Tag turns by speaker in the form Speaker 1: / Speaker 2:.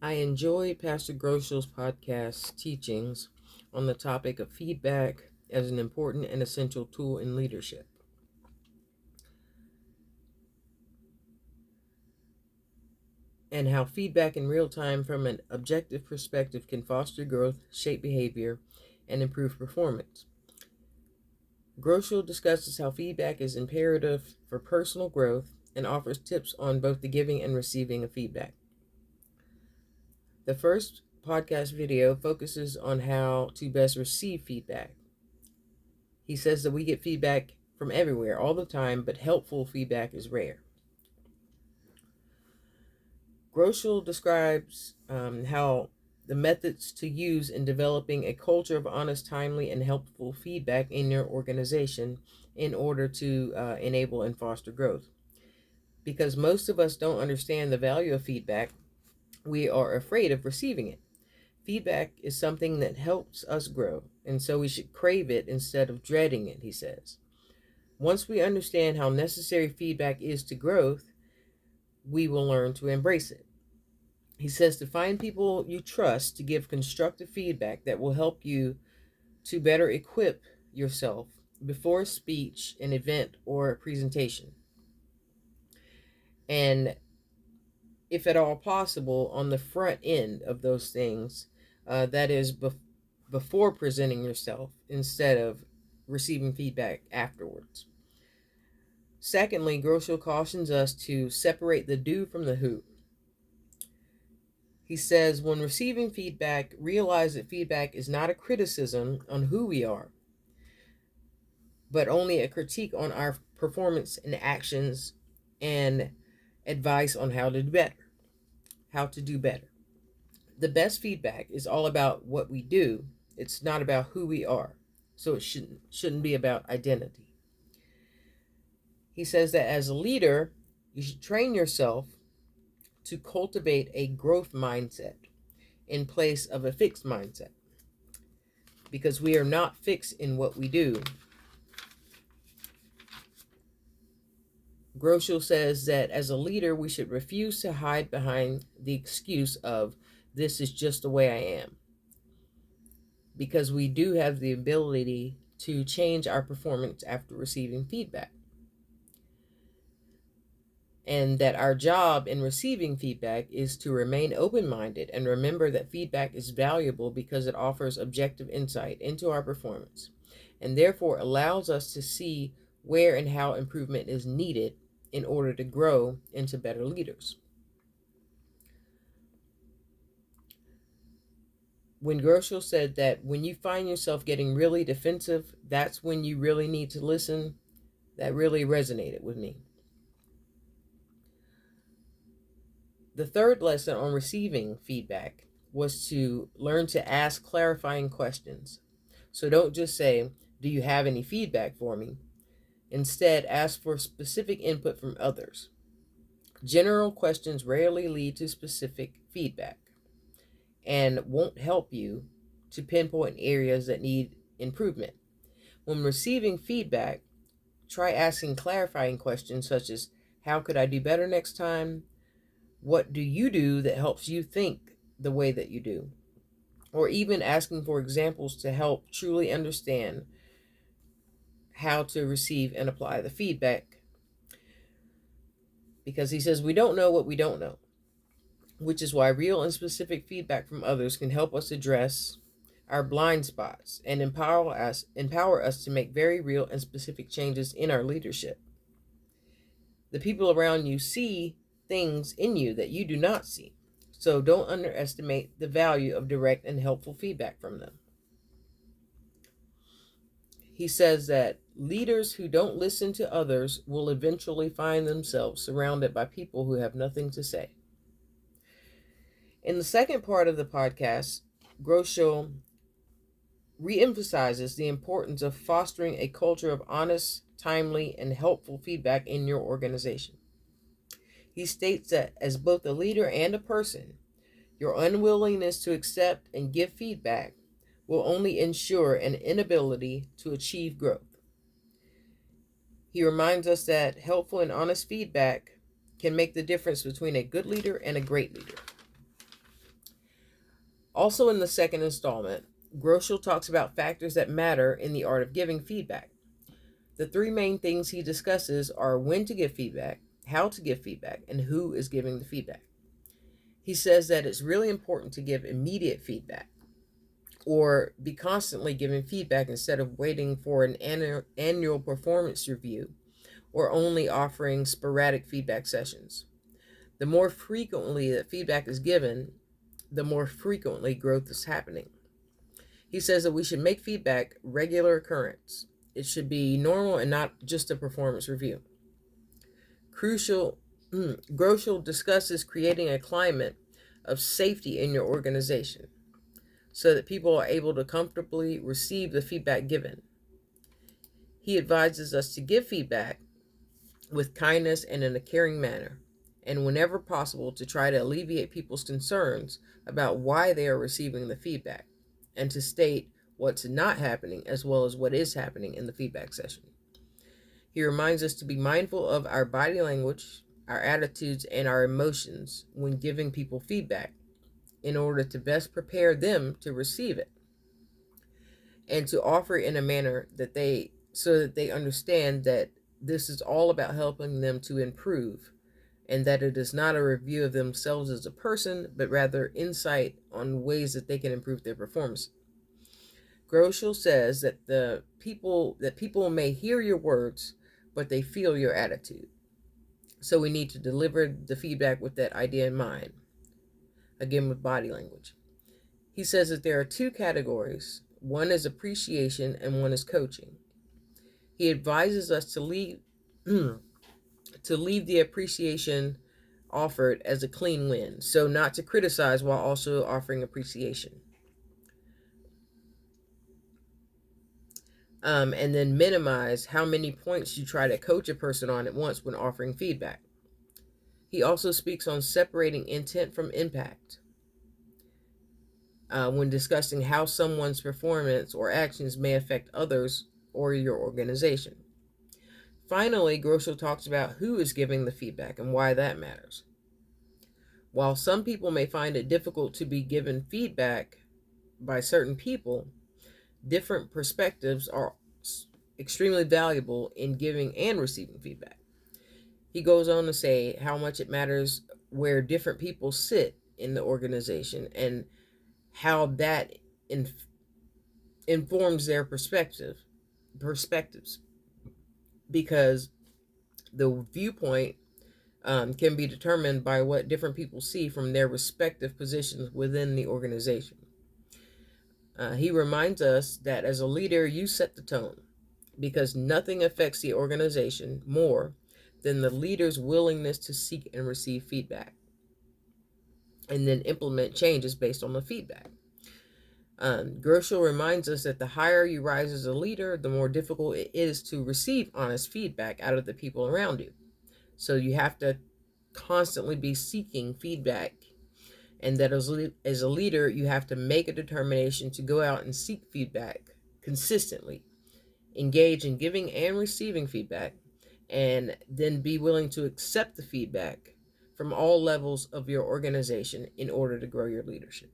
Speaker 1: I enjoyed Pastor Groeschel's podcast teachings on the topic of feedback as an important and essential tool in leadership, and how feedback in real time from an objective perspective can foster growth, shape behavior, and improve performance. Groeschel discusses how feedback is imperative for personal growth and offers tips on both the giving and receiving of feedback. The first podcast video focuses on how to best receive feedback. He says that we get feedback from everywhere all the time, but helpful feedback is rare. Groeschel describes how the methods to use in developing a culture of honest, timely, and helpful feedback in your organization in order to enable and foster growth. Because most of us don't understand the value of feedback, we are afraid of receiving it. Feedback is something that helps us grow, and so we should crave it instead of dreading it, he says. Once we understand how necessary feedback is to growth, we will learn to embrace it. He says to find people you trust to give constructive feedback that will help you to better equip yourself before a speech, an event, or a presentation. And if at all possible, on the front end of those things, that is before presenting yourself instead of receiving feedback afterwards. Secondly, Groeschel cautions us to separate the do from the who. He says, when receiving feedback, realize that feedback is not a criticism on who we are, but only a critique on our performance and actions and advice on how to do better. The best feedback is all about what we do. It's not about who we are. So it shouldn't be about identity. He says that as a leader, you should train yourself to cultivate a growth mindset in place of a fixed mindset, because we are not fixed in what we do. Groeschel says that as a leader, we should refuse to hide behind the excuse of this is just the way I am, because we do have the ability to change our performance after receiving feedback. And that our job in receiving feedback is to remain open-minded and remember that feedback is valuable because it offers objective insight into our performance and therefore allows us to see where and how improvement is needed in order to grow into better leaders. When Groeschel said that when you find yourself getting really defensive, that's when you really need to listen, that really resonated with me. The third lesson on receiving feedback was to learn to ask clarifying questions. So don't just say, do you have any feedback for me? Instead, ask for specific input from others. General questions rarely lead to specific feedback and won't help you to pinpoint areas that need improvement. When receiving feedback, try asking clarifying questions such as, how could I do better next time? What do you do that helps you think the way that you do? Or even asking for examples to help truly understand how to receive and apply the feedback. Because he says we don't know what we don't know, which is why real and specific feedback from others can help us address our blind spots and empower us to make very real and specific changes in our leadership. The people around you see things in you that you do not see. So don't underestimate the value of direct and helpful feedback from them. He says that leaders who don't listen to others will eventually find themselves surrounded by people who have nothing to say. In the second part of the podcast, Groeschel reemphasizes the importance of fostering a culture of honest, timely, and helpful feedback in your organization. He states that as both a leader and a person, your unwillingness to accept and give feedback will only ensure an inability to achieve growth. He reminds us that helpful and honest feedback can make the difference between a good leader and a great leader. Also, in the second installment, Groeschel talks about factors that matter in the art of giving feedback. The three main things he discusses are when to give feedback, how to give feedback, and who is giving the feedback. He says that it's really important to give immediate feedback or be constantly giving feedback instead of waiting for an annual performance review or only offering sporadic feedback sessions. The more frequently that feedback is given, the more frequently growth is happening. He says that we should make feedback regular occurrence. It should be normal and not just a performance review. Groeschel discusses creating a climate of safety in your organization so that people are able to comfortably receive the feedback given. He advises us to give feedback with kindness and in a caring manner, and whenever possible to try to alleviate people's concerns about why they are receiving the feedback, and to state what's not happening as well as what is happening in the feedback session. He reminds us to be mindful of our body language, our attitudes, and our emotions when giving people feedback in order to best prepare them to receive it and to offer it in a manner that they understand that this is all about helping them to improve and that it is not a review of themselves as a person, but rather insight on ways that they can improve their performance. Groeschel says that people may hear your words, but they feel your attitude. So we need to deliver the feedback with that idea in mind. Again, with body language. He says that there are two categories. One is appreciation and one is coaching. He advises us to leave the appreciation offered as a clean win. So not to criticize while also offering appreciation. And then minimize how many points you try to coach a person on at once when offering feedback. He also speaks on separating intent from impact when discussing how someone's performance or actions may affect others or your organization. Finally, Groeschel talks about who is giving the feedback and why that matters. While some people may find it difficult to be given feedback by certain people, different perspectives are extremely valuable in giving and receiving feedback. He goes on to say how much it matters where different people sit in the organization and how that informs their perspectives, because the viewpoint can be determined by what different people see from their respective positions within the organization. He reminds us that as a leader, you set the tone, because nothing affects the organization more than the leader's willingness to seek and receive feedback and then implement changes based on the feedback. Groeschel reminds us that the higher you rise as a leader, the more difficult it is to receive honest feedback out of the people around you. So you have to constantly be seeking feedback, and that as a leader, you have to make a determination to go out and seek feedback consistently, engage in giving and receiving feedback, and then be willing to accept the feedback from all levels of your organization in order to grow your leadership.